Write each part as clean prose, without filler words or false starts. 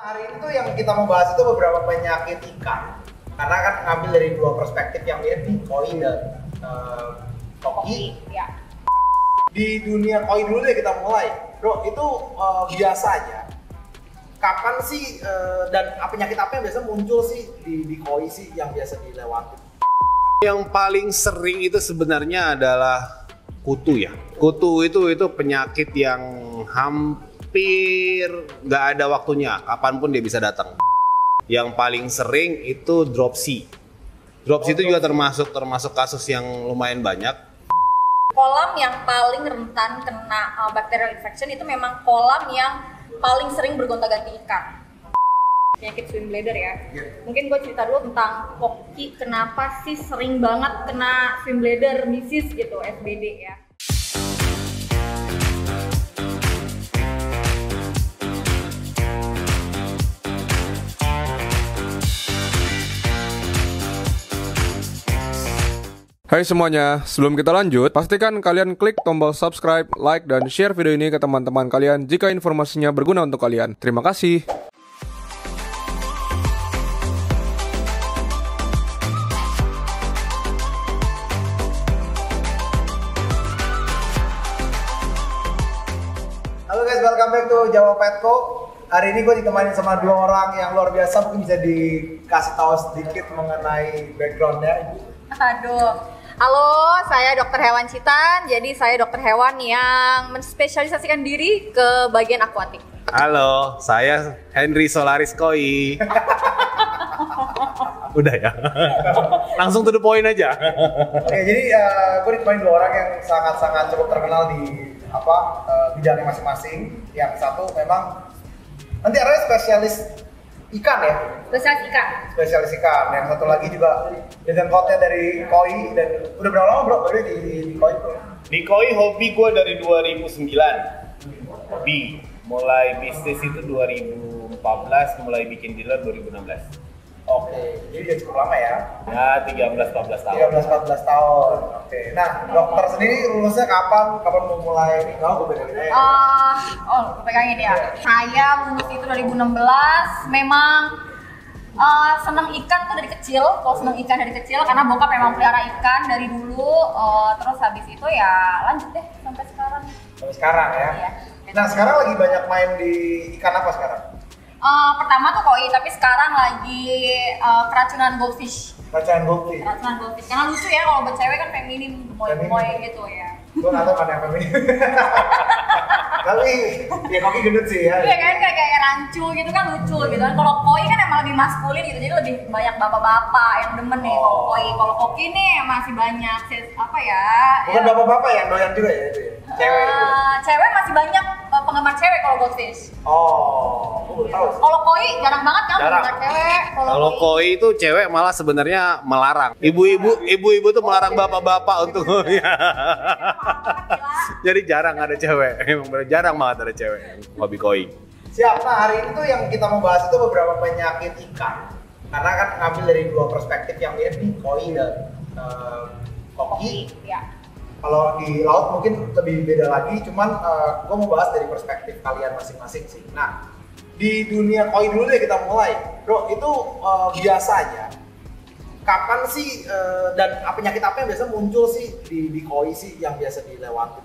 Hari ini tuh yang kita mau bahas itu beberapa penyakit ikan. Karena kan ngambil dari dua perspektif yang mirip nih, koi dan koki. Ya. Di dunia koi dulu deh kita mulai. Bro, itu biasanya kapan sih dan penyakit apa yang biasa muncul sih di koi sih yang biasa dilewati? Yang paling sering itu sebenarnya adalah kutu ya. Kutu itu penyakit yang hampir nggak ada waktunya, kapanpun dia bisa datang. Yang paling sering itu dropsy. Dropsy itu juga termasuk kasus yang lumayan banyak. Kolam yang paling rentan kena bacterial infection itu memang kolam yang paling sering bergonta-ganti ikan. Penyakit swim bladder ya. Mungkin gue cerita dulu tentang koki, kenapa sih sering banget kena swim bladder disease gitu, SBD ya. Hai semuanya, sebelum kita lanjut, pastikan kalian klik tombol subscribe, like, dan share video ini ke teman-teman kalian jika informasinya berguna untuk kalian. Terima kasih. Halo guys, welcome back to Jawa Petco. Hari ini gue ditemani sama dua orang yang luar biasa. Mungkin bisa dikasih tahu sedikit mengenai backgroundnya. Aduh. Halo, saya Dokter Hewan Citan. Jadi saya dokter hewan yang menspesialisasikan diri ke bagian akuatik. Halo, saya Henry Solaris Koi. Udah ya, langsung to the point aja. Oke, jadi gue ditemani dua orang yang sangat-sangat cukup terkenal di bidangnya masing-masing. Yang satu memang nanti arahnya spesialis ikan ya. Spesialis ikan. Yang satu lagi juga dengan kotnya dari koi. Dan udah berapa lama bro di koi bro? Di Koi hobi gue dari 2009. Hobi, mulai bisnis itu 2014, mulai bikin dealer 2016. Oke, jadi udah cukup lama ya? Ya, 13-14 tahun. 13-14 tahun. Oke. Nah, dokter sendiri lulusnya kapan? Kapan mau mulai? Kalau gue pegangin aja. Gue pegangin ya. Saya lulus itu 2016. Memang seneng ikan tuh dari kecil. Kalau seneng ikan dari kecil karena bokap memang pelihara ikan dari dulu. Terus habis itu ya lanjut deh sampai sekarang. Sampai sekarang ya? Iya. Nah, sekarang lagi banyak main di ikan apa sekarang? Pertama tuh koi, tapi sekarang lagi keracunan goldfish. Keracunan goldfish. Karena lucu ya kalau buat cewek kan feminim, gemoy gitu ya. Gue nggak tahu mana yang feminim. Tapi ya koki gendut sih ya. Iya kan kayak rancu gitu kan lucu gitu kan. Kalau koi kan emang lebih maskulin gitu, jadi lebih banyak bapak-bapak yang demen nih kalau koi. Kalau koki nih masih banyak apa ya? Bukan bapak-bapak yang doyan juga ya itu ya? Cewek. Cewek masih banyak penggemar cewek kalau goldfish. Oh, gue tahu. Kalau koi jarang banget kan Jarang. penggemar cewek. Kalau koi itu cewek malah sebenarnya melarang. Ibu-ibu tuh melarang bapak-bapak untuk jadi jarang ada cewek. Emang jarang banget ada cewek yang hobi koi. Siap. Nah, hari ini tuh yang kita mau bahas itu beberapa penyakit ikan. Karena kan ngambil dari dua perspektif yang mirip nih, koi dan koki. Ya. Kalau di laut mungkin lebih beda lagi, cuman gue mau bahas dari perspektif kalian masing-masing sih. Nah, di dunia koi dulu deh kita mulai. Bro, itu biasanya kapan sih dan penyakit apa yang biasa muncul sih di koi sih yang biasa dilewati?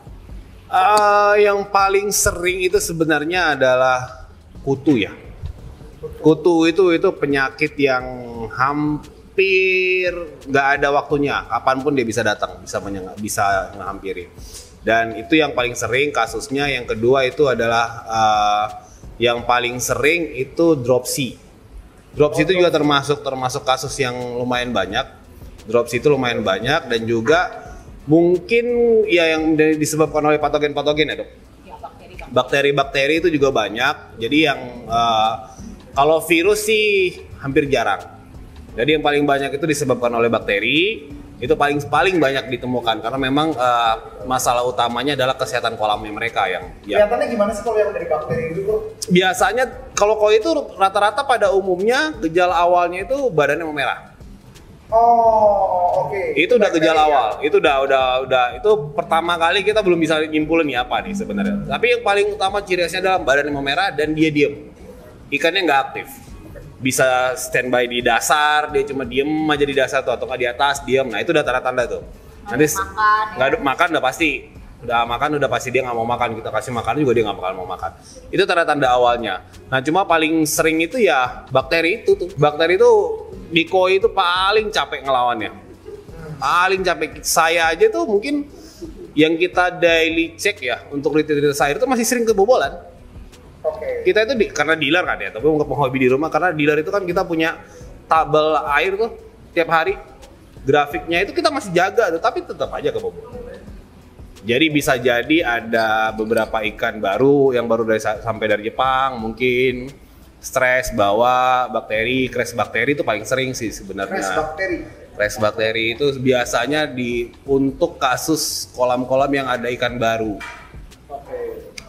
Yang paling sering itu sebenarnya adalah kutu ya. Kutu itu penyakit yang hampir nggak ada waktunya, kapanpun dia bisa datang, bisa menghampiri. Dan itu yang paling sering kasusnya. Yang kedua itu adalah yang paling sering itu dropsy. Dropsy itu juga termasuk kasus yang lumayan banyak. Dropsy itu lumayan banyak dan juga mungkin ya yang disebabkan oleh patogen-patogen ya dok. Ya, Bakteri-bakteri itu juga banyak. Jadi yang kalau virus sih hampir jarang. Jadi yang paling banyak itu disebabkan oleh bakteri. Itu paling banyak ditemukan karena memang masalah utamanya adalah kesehatan kolamnya mereka yang kelihatannya gimana sih kalau yang dari bakteri itu bro? Biasanya kalau koi itu rata-rata pada umumnya gejala awalnya itu badannya memerah. Oh, oke. Itu udah gejala awal. Itu udah itu pertama kali kita belum bisa nyimpulin nih apa nih sebenarnya. Tapi yang paling utama ciri khasnya adalah badannya memerah dan dia diem. ikannya nggak aktif. Bisa standby di dasar, dia cuma diem aja di dasar tuh, atau nggak di atas diem. Nah itu udah tanda-tanda tuh. Nanti nggak makan udah pasti. Udah makan udah pasti dia nggak mau makan, kita kasih makan juga dia nggak bakal mau makan. Itu tanda-tanda awalnya. Nah cuma paling sering itu ya bakteri itu tuh. Bakteri itu di koi itu paling capek ngelawannya. Paling capek. Saya aja tuh mungkin yang kita daily check ya untuk liter-liter air itu masih sering kebobolan. Kita itu karena dealer kan ya, tapi untuk penghobi di rumah karena dealer itu kan kita punya tabel air tuh tiap hari. Grafiknya itu kita masih jaga tuh, tapi tetap aja kebobolan. Jadi bisa jadi ada beberapa ikan baru yang baru sampai dari Jepang, mungkin stres bawa bakteri, crash bakteri itu paling sering sih sebenarnya. Crash bakteri itu biasanya untuk kasus kolam-kolam yang ada ikan baru.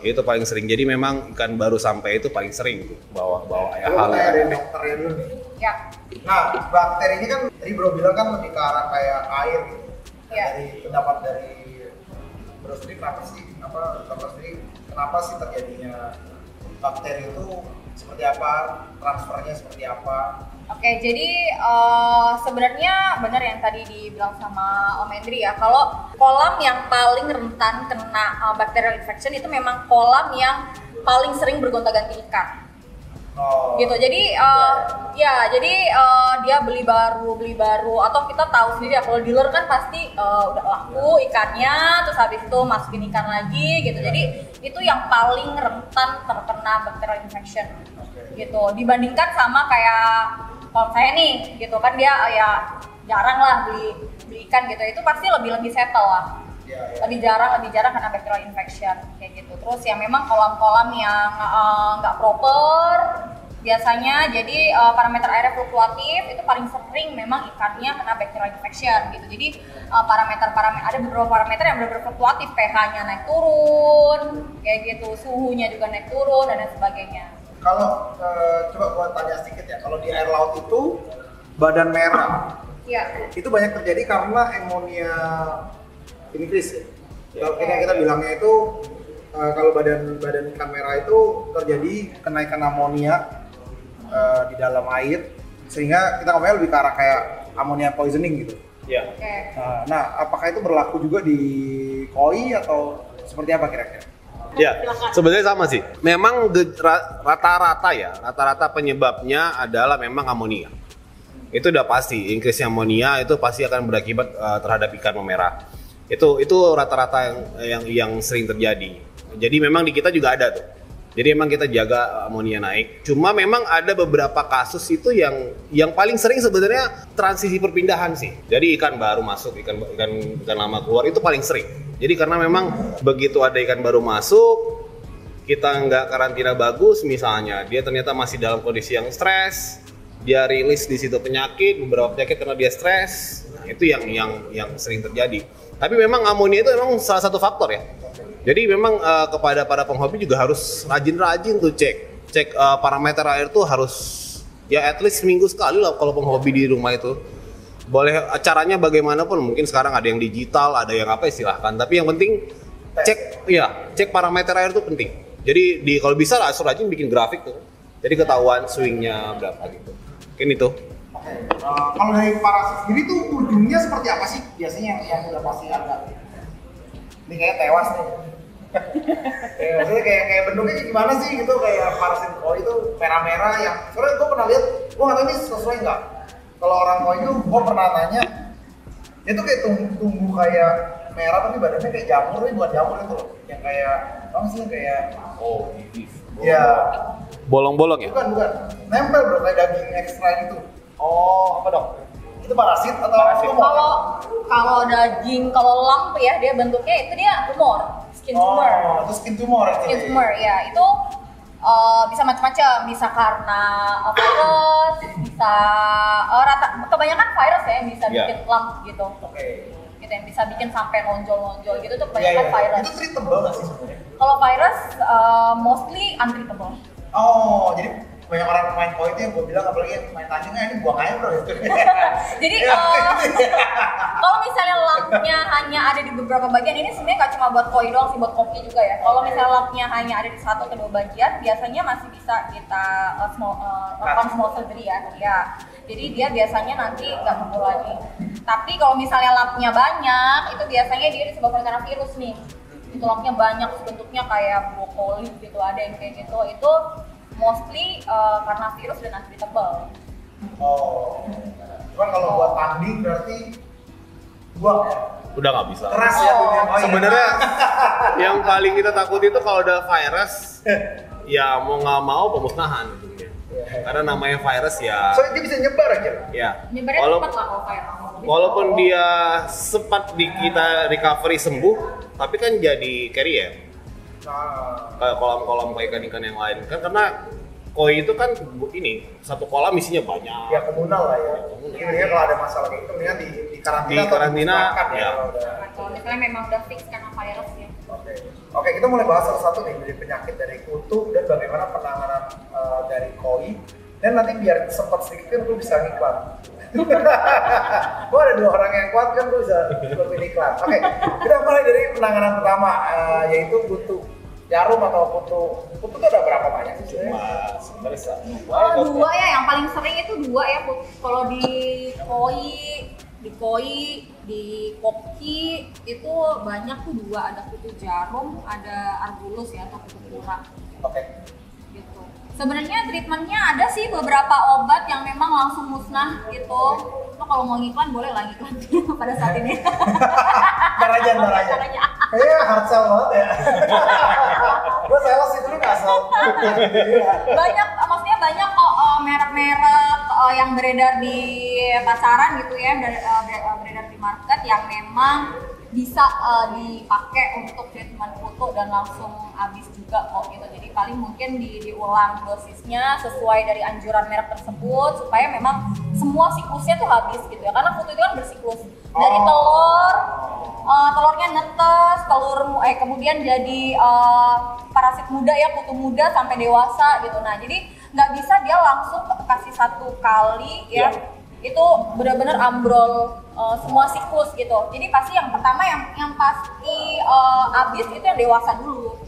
Itu paling sering. Jadi memang ikan baru sampai itu paling sering tuh bawa hal yang dokternya dulu nih. Ya. Nah, bakteri ini kan tadi Bro bilang kan lebih ke arah kayak air gitu. Ya. Dari pendapat dari Bro sendiri kenapa sih terjadinya bakteri itu seperti apa, transfernya seperti apa? Oke, jadi sebenarnya benar yang tadi dibilang sama Om Hendri ya, kalau kolam yang paling rentan kena bacterial infection itu memang kolam yang paling sering bergonta-ganti ikan. Gitu. Jadi dia beli baru atau kita tahu sendiri ya, kalau dealer kan pasti udah laku ikannya, terus habis itu masukin ikan lagi gitu. Jadi itu yang paling rentan terkena bacterial infection. Gitu. Dibandingkan sama kayak kalau saya nih gitu kan, dia ya jarang lah beli ikan gitu, itu pasti lebih settle lah. Lebih jarang karena bacterial infection kayak gitu. Terus yang memang kolam-kolam yang nggak proper biasanya, jadi parameter airnya fluktuatif, itu paling sering memang ikannya kena bacterial infection gitu. Jadi ada beberapa parameter yang benar-benar fluktuatif, pH-nya naik turun kayak gitu, suhunya juga naik turun dan lain sebagainya. Kalau coba gua tanya sedikit ya, kalau di air laut itu badan merah, itu banyak terjadi karena amonia increase ya. Kalau kita bilangnya itu kalau badan ikan merah itu terjadi kenaikan amonia di dalam air, sehingga kita ngomongnya lebih ke arah kayak ammonia poisoning gitu. Iya. Nah, apakah itu berlaku juga di koi atau seperti apa kira-kira? Ya, sebenarnya sama sih. Memang rata-rata penyebabnya adalah memang amonia. Itu udah pasti, increase amonia itu pasti akan berakibat terhadap ikan memerah. Itu rata-rata yang sering terjadi. Jadi memang di kita juga ada tuh. Jadi memang kita jaga amonia naik. Cuma memang ada beberapa kasus itu yang paling sering sebenarnya transisi perpindahan sih. Jadi ikan baru masuk, ikan lama keluar itu paling sering. Jadi karena memang begitu ada ikan baru masuk, kita nggak karantina bagus misalnya, dia ternyata masih dalam kondisi yang stres, dia rilis di situ beberapa penyakit karena dia stres. Nah, itu yang sering terjadi. Tapi memang amonia itu memang salah satu faktor ya. Jadi memang kepada para penghobi juga harus rajin-rajin tuh cek parameter air tuh harus ya at least seminggu sekali lah kalau penghobi di rumah itu. Boleh caranya bagaimanapun, mungkin sekarang ada yang digital, ada yang apa silahkan. Tapi yang penting cek parameter air itu penting. Jadi kalau bisa rajin bikin grafik tuh. Jadi ketahuan swingnya berapa gitu. Mungkin itu. Kalau dari parasit sendiri tuh ujungnya seperti apa sih? Biasanya yang udah pasti ada. Ini kayak tewas nih. Maksudnya kayak bentuknya gimana sih gitu, kayak parasit koi itu merah-merah yang soalnya gue pernah lihat, gue nggak tahu ini sesuai nggak. Kalau orang koi itu gue pernah nanya, dia tuh kayak tumbuh kayak merah tapi badannya kayak jamur, ini bukan jamur itu loh, yang kayak apa sih kayak ya bolong-bolong ya? Bukan, nempel bro, kayak daging ekstra gitu. Oh, apa dong? Itu parasit atau tumor? Kalau daging, kalau lump ya, dia bentuknya itu dia tumor, skin tumor. Oh, itu skin tumor. Skin tumor ya, itu bisa macam-macam, bisa karena virus, bisa kebanyakan virus ya yang bisa bikin lump gitu. Gitu yang bisa bikin sampai nonjol-nonjol gitu tuh kebanyakan virus. Itu treatable nggak sih sebenarnya? Kalau virus mostly untreatable. Oh, jadi banyak orang main koi itu yang gue bilang apalagi yang main tandingnya ini buang aja bro gitu. Jadi kalau misalnya lapnya hanya ada di beberapa bagian, ini sebenarnya nggak cuma buat koi doang sih, buat kopi juga ya. Kalau misalnya lapnya hanya ada di 1 atau 2 bagian, biasanya masih bisa kita small surgery ya. Jadi dia biasanya nanti nggak numpuk lagi. Tapi kalau misalnya lapnya banyak, itu biasanya dia disebabkan karena virus nih. Itu lapnya banyak, bentuknya kayak brokoli gitu, ada yang kayak gitu. Itu mostly karena virus dan untreatable. Oh, cuman kalau buat tanding berarti buang ya? Udah nggak bisa. Keras ya dunia koi. Sebenarnya yang paling kita takut itu kalau ada virus, ya mau nggak mau pemusnahan gitu. Karena namanya virus ya. Soalnya dia bisa nyebar aja. Ya. Nyebarnya cepat lah kalau virus. Walaupun dia sempat di kita recovery sembuh, tapi kan jadi carrier. Kayak kolam-kolam kayak ikan-ikan yang lain kan, karena koi itu kan ini satu kolam isinya banyak. Ya komunal lah ya. Jadi mendingan kalau ada masalah kayak gitu mendingan di karantina. Di karantina, ya. Kalau misalnya memang udah fix karena virus ya. Oke, kita mulai bahas satu-satu nih dari penyakit dari kutu dan bagaimana penanganan dari koi. Dan nanti biar sempat sedikit kan gue bisa ngiklan. Gue ada 2 orang yang kuat kan gue bisa bikin iklan. Oke, kita mulai dari penanganan pertama yaitu kutu jarum atau kutu. Kutu itu ada berapa banyak sih sebenarnya? Sebenarnya 2 ya, yang paling sering itu 2 ya. Kalau di koi, di koki itu banyak tuh 2, ada kutu jarum, ada argulus ya atau kutu kura. Oke. Gitu. Sebenarnya treatmentnya ada sih beberapa obat yang memang langsung musnah gitu. Lo kalau mau ngiklan boleh lah ngiklan pada saat ini. Ntar aja. Kayaknya hard sell banget ya. Gue sales itu nggak sell. Maksudnya banyak kok merek-merek yang beredar di pasaran gitu ya, beredar di market yang memang bisa dipakai untuk treatment kutu dan langsung habis juga kok gitu. Jadi paling mungkin diulang dosisnya sesuai dari anjuran merek tersebut supaya memang semua siklusnya tuh habis gitu ya. Karena kutu itu kan bersiklus dari telurnya netes, kemudian jadi parasit muda ya, kutu muda sampai dewasa gitu. Nah, jadi nggak bisa dia langsung kasih 1 kali ya. Itu benar-benar ambrol semua siklus gitu. Jadi pasti yang pertama yang pasti habis itu yang dewasa dulu.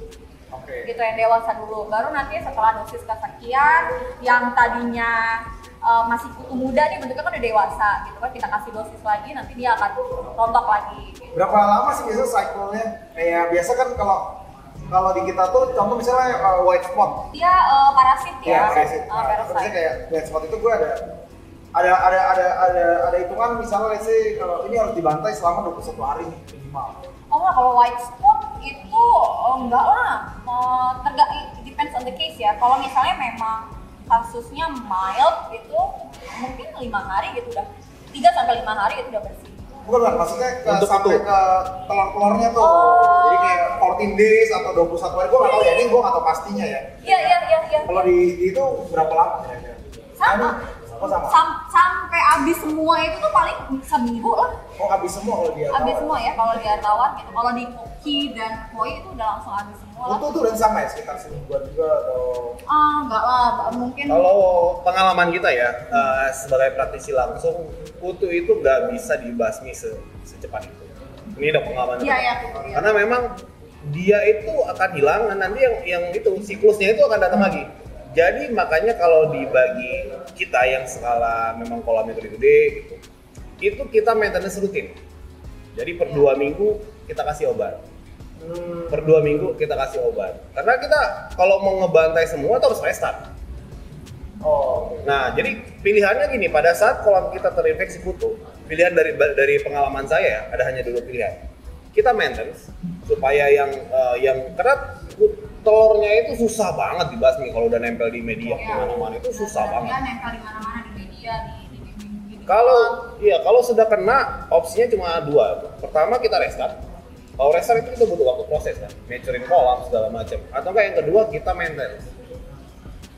Gitu, yang dewasa dulu. Baru nanti setelah dosis kesekian yang tadinya masih kutu muda nih bentuknya kan udah dewasa gitu kan, kita kasih dosis lagi nanti dia akan rontok lagi gitu. Berapa lama sih biasa cycle-nya? Kayak biasa kan kalau di kita tuh contoh misalnya white spot. Dia parasit ya. Parasit. Terusnya kayak white spot itu gue ada hitungan misalnya let's say kalau ini harus dibantai selama 21 hari minimal. Oh enggak, kalau white spot itu enggak lah, depends on the case ya. Kalau misalnya memang kasusnya mild itu mungkin 5 hari gitu udah, 3-5 hari itu udah bersih. Bukan, maksudnya sampai ke telur-telurnya tuh. Jadi kayak 14 days atau 21 hari, gue nggak tahu ya, ini gue nggak tahu pastinya ya. Iya. Kalau di itu berapa lama ya? Sama. Sama. Sampai habis semua itu tuh paling seminggu lah. Oh, habis semua kalau dia. Habis semua ya kalau di tawar gitu. Kalau di koki dan koi itu udah langsung habis semua lah. Itu tuh udah sama ya, sekitar semingguan juga atau? Enggak lah, mungkin. Kalau pengalaman kita ya sebagai praktisi langsung, kutu itu nggak bisa dibasmi secepat itu. Ini udah pengalaman. Iya. Karena memang dia itu akan hilang, nanti yang itu siklusnya itu akan datang lagi. Jadi makanya kalau dibagi kita yang skala memang kolamnya gede-gede gitu, itu kita maintenance rutin. Jadi per 2 minggu kita kasih obat. Per 2 minggu kita kasih obat. Karena kita kalau mau ngebantai semua itu harus restart. Nah, jadi pilihannya gini, pada saat kolam kita terinfeksi kutu, pilihan dari pengalaman saya ya, ada hanya 2 pilihan. Kita maintenance supaya yang karena telurnya itu susah banget dibasmi kalau udah nempel di media di mana-mana, itu susah banget. Dia nempel di mana-mana di media di Kalau sudah kena, opsinya cuma 2. Pertama kita restart. Kalau restart itu kita butuh waktu proses kan, maturing kolam segala macam. Atau enggak yang kedua kita maintenance.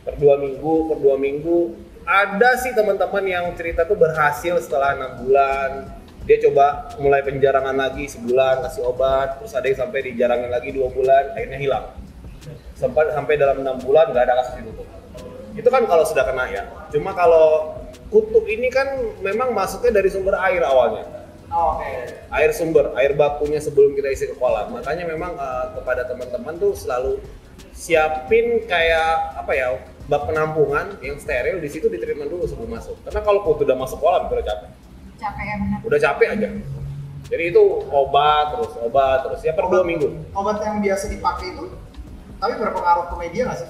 Per 2 minggu. Ada sih teman-teman yang cerita tuh berhasil setelah 6 bulan. Dia coba mulai penjarangan lagi sebulan, kasih obat, terus ada yang sampai dijarangin lagi 2 bulan, akhirnya hilang. Sampai dalam 6 bulan nggak ada kasus ditutup. Itu kan kalau sudah kena ya. Cuma kalau kutu ini kan memang masuknya dari sumber air awalnya. Oh, oke. Air sumber, air bakunya sebelum kita isi ke kolam. Makanya memang kepada teman-teman tuh selalu siapin kayak apa ya, bak penampungan yang steril, di situ di treatment dulu sebelum masuk. Karena kalau kutu udah masuk kolam itu udah capek. Capek ya benar. Udah capek aja. Jadi itu obat terus ya per 2 minggu. Obat yang biasa dipakai itu tapi berpengaruh ke media nggak sih?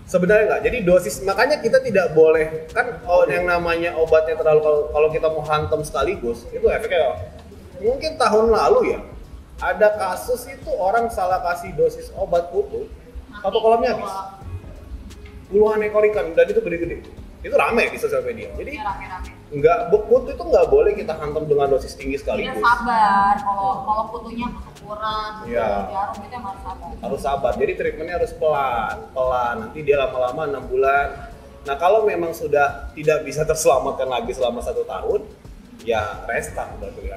Sebenarnya nggak. Jadi dosis, makanya kita tidak boleh kan yang namanya obatnya terlalu, kalau kita mau hantam sekaligus itu efeknya. Mungkin tahun lalu ya ada kasus itu orang salah kasih dosis obat kutu, satu kolamnya habis. Puluhan ekor ikan dan itu gede-gede. Itu rame di sosial media. Jadi kutu itu nggak boleh kita hantam dengan dosis tinggi sekaligus. Kita sabar. Kalau kutunya ketukuran, Iya. jarum itu yang harus sabar. Harus sabar. Jadi treatmentnya harus pelan. Nanti dia lama-lama 6 bulan. Nah kalau memang sudah tidak bisa terselamatkan lagi selama 1 tahun, ya restart berarti.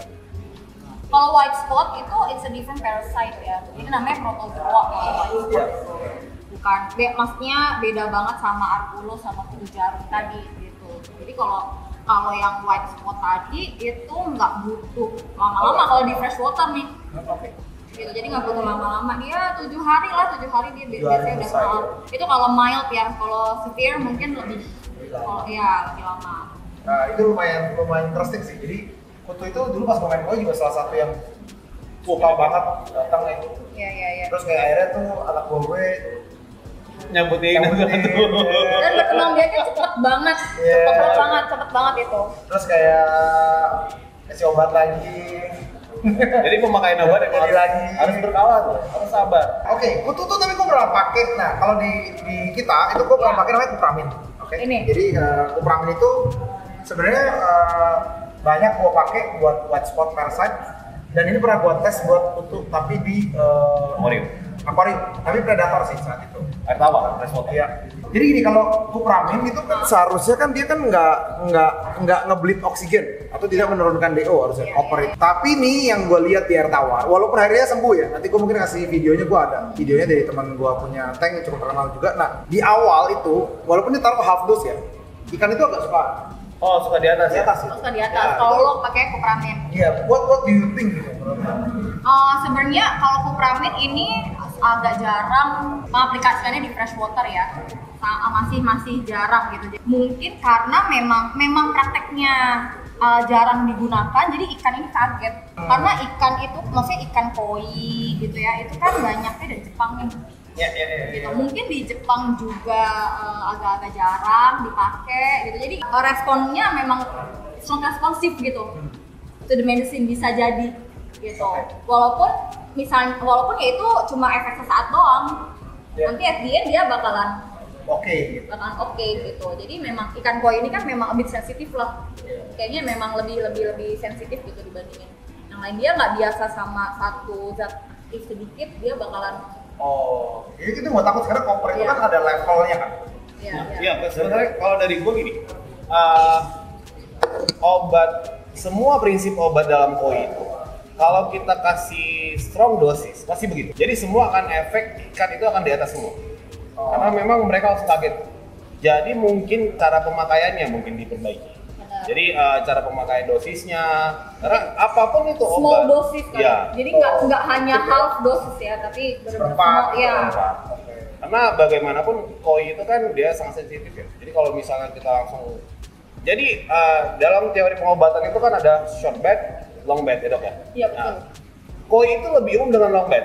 Kalau white spot itu it's a different parasite ya. Ini namanya protozoa kalau white spot. Bukan, maksudnya beda banget sama arbulus sama kutu jarum tadi gitu. Jadi kalau yang white spot tadi itu nggak butuh lama-lama kalau di fresh water nih. Oke. Gitu, jadi nggak butuh lama-lama, dia 7 hari dia biasanya udah selesai. itu kalau mild ya, kalau severe mungkin lebih kalau ya lebih lama. Nah, itu lumayan interesting sih. Jadi kutu itu dulu pas gue main koi juga salah satu yang suka banget datang itu. Iya. Terus kayak akhirnya tuh anak gue Nyambutin. Dan berkembang biaknya cepet banget, Yeah. cepet banget itu. terus kayak kasih obat lagi. Jadi pemakaian obat Jadi lagi. harus berkala tuh, harus sabar. Oke, kutu tuh tapi gue pernah pakai. Nah, kalau di kita itu gue pernah pakai namanya kupramin. Oke. Ini. Jadi kupramin itu sebenarnya banyak gue pakai buat white spot parasite. Dan ini pernah gue tes buat kutu tapi di aquarium. Tapi predator sih saat itu. Air tawar, freshwater. Iya. Jadi gini, kalau kupramin itu kan seharusnya kan dia kan nggak ngebleed oksigen atau tidak menurunkan DO harusnya operate. Tapi nih yang gue lihat di air tawar, walaupun akhirnya sembuh ya. Nanti gue mungkin kasih videonya, gue ada videonya dari teman gue punya tank yang cukup terkenal juga. Nah di awal itu, walaupun dia taruh half dose ya, ikan itu agak suka Suka di atas di atas ya. Terus di atas, kalau lo pakai kupramin. Iya, what do you think gitu? Sebenarnya kalau kupramin ini agak jarang mengaplikasikannya di fresh water ya, masih jarang gitu. Mungkin karena memang prakteknya jarang digunakan, jadi ikan ini kaget. Karena ikan itu, maksudnya ikan koi gitu ya, itu kan banyaknya dari Jepang nih. Iya. Gitu. Mungkin di Jepang juga agak-agak jarang dipakai gitu. Jadi responnya memang responsif gitu. To the medicine bisa jadi gitu. Walaupun ya itu cuma efek sesaat doang. Nanti at the end dia bakalan Oke. gitu. Jadi memang ikan koi ini kan memang a bit sensitif lah. Kayaknya memang lebih sensitif gitu dibandingin yang lain. Dia nggak biasa sama satu zat sedikit, dia bakalan Jadi itu gue takut karena koper itu kan ada levelnya kan. Iya, sebenarnya kalau dari gue gini, semua prinsip obat dalam koi itu, kalau kita kasih strong dosis, pasti begitu. Jadi semua akan efek ikan itu akan di atas semua. Karena memang mereka harus kaget. Jadi mungkin cara pemakaiannya mungkin diperbaiki. Jadi cara pemakaian dosisnya, karena apapun itu obat. Small dosis kan. Ya. Jadi nggak hanya half dosis ya, tapi benar-benar small ya. Karena bagaimanapun koi itu kan dia sangat sensitif ya. Jadi kalau misalnya kita langsung, jadi dalam teori pengobatan itu kan ada short bed, long bed ya dok ya. Iya betul. Nah, koi itu lebih umum dengan long bed.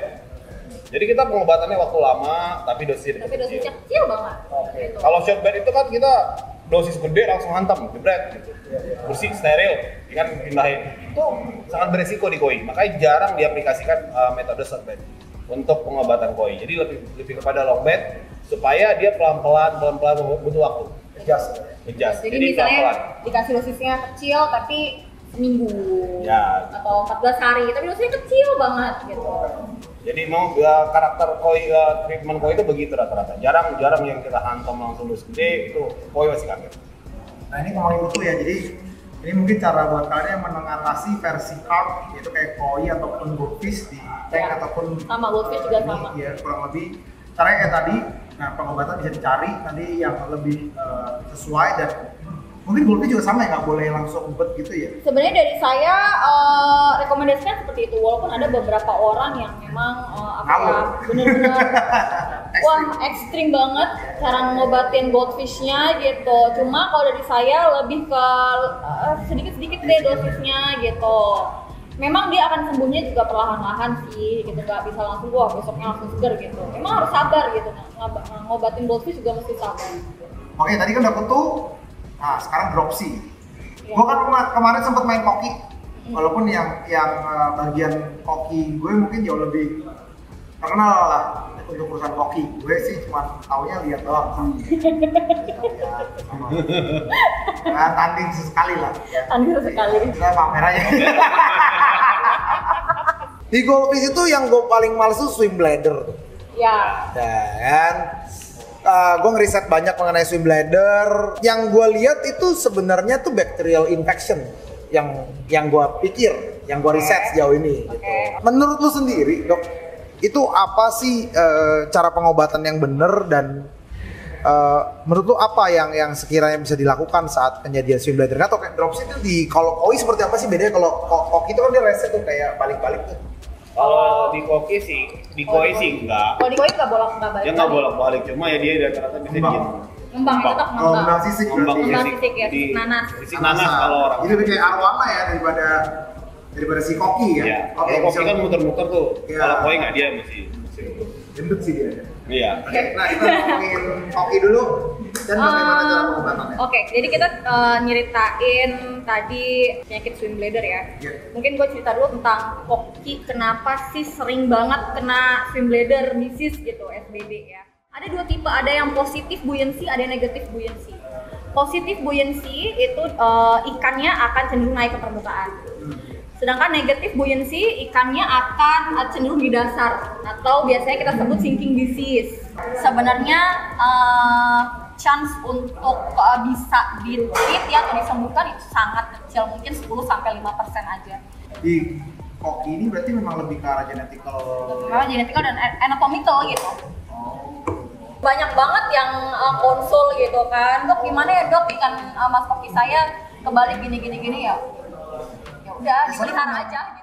Jadi kita pengobatannya waktu lama, tapi dosisnya Dosisnya kecil banget. Gitu. Kalau short bed itu kan kita dosis gede langsung hantam, jebret gitu. Bersih, steril, ikan pindahin. Itu sangat beresiko di koi. Makanya jarang diaplikasikan metode short bed untuk pengobatan koi. Jadi lebih kepada long bed supaya dia pelan-pelan butuh waktu. Adjust. Jadi misalnya dikasih dosisnya kecil tapi seminggu atau 14 hari, tapi dosisnya kecil banget gitu. Jadi karakter koi, treatment koi itu begitu rata-rata. Jarang yang kita hantam langsung dosis gede, itu koi masih kaget. Nah ini ngomongin kutu ya, jadi ini mungkin cara buat kalian yang mengatasi versi carp, yaitu kayak koi ataupun goldfish di tank ataupun sama goldfish juga sama. Iya, kurang lebih caranya kayak tadi, Nah, pengobatan bisa dicari nanti yang lebih sesuai, dan mungkin goldfish juga sama ya, nggak boleh langsung bet gitu ya. Sebenarnya dari saya rekomendasikan seperti itu, walaupun ada beberapa orang yang memang bener-bener wah ekstrim banget cara ngobatin goldfishnya gitu. Cuma kalau dari saya lebih ke sedikit-sedikit deh dosisnya gitu. Memang dia akan sembuhnya juga perlahan-lahan sih gitu, nggak bisa langsung wah besoknya langsung seger gitu. Memang harus sabar gitu, ngobatin goldfish juga mesti sabar. Oke, tadi kan udah kutu, nah sekarang dropsy. Ya. Gue kan kemarin sempat main koki, walaupun yang bagian koki gue mungkin jauh lebih terkenal lah untuk urusan koki. Gue sih cuma taunya lihat doang. Nah, tanding sesekali lah. Tanding sesekali. Kita pamer aja. Di goldfish itu yang gue paling males tuh swim bladder. Ya. Dan gue ngeriset banyak mengenai swim bladder. Yang gue lihat itu sebenarnya tuh bacterial infection yang gue pikir, yang gue riset sejauh ini. Gitu. Menurut lu sendiri, dok, itu apa sih cara pengobatan yang benar, dan menurut lu apa yang sekiranya bisa dilakukan saat kejadian swim bladder? Atau kayak dropsy itu kalau koi seperti apa sih bedanya? Kalau koki itu kan dia rese tuh kayak balik-balik tuh. Kalau di koki sih, di koi sih enggak. Kalau di koi nggak bolak-balik. Dia nggak bolak-balik, cuma ya dia rata-rata bisa diem. Ngembang, tetap Oh, ngembang. ngembang sisik Ngembang berarti. Ngembang sisik. sisik ya, Di- nanas. Sisik nanas kalau orang. Jadi lebih kayak aroma ya daripada si koki ya. Iya. Oke, Kalau koki kan muter-muter tuh. Iya. Kalau koi nggak, dia masih. gendut sih dia. Iya. Oke, nah kita ngomongin koki dulu dan bagaimana cara pengobatannya. Oke, jadi kita nyeritain tadi penyakit swim bladder ya. Iya. Mungkin gue cerita dulu tentang koki, kenapa sih sering banget kena swim bladder disease gitu, SBD ya. Ada dua tipe, ada yang positif buoyancy, ada yang negatif buoyancy. Positif buoyancy itu ikannya akan cenderung naik ke permukaan. Sedangkan negatif buoyancy, ikannya akan cenderung di dasar, atau biasanya kita sebut sinking disease. Sebenarnya chance untuk bisa di-treat ya atau disembuhkan itu sangat kecil, mungkin 10-5% aja. Di koki ini berarti memang lebih ke arah genetical. Memang genetikal dan anatomical gitu. Oh. Banyak banget yang konsul gitu kan, dok gimana ya dok ikan mas koki saya kebalik gini ya. Ya udah dipelihara aja.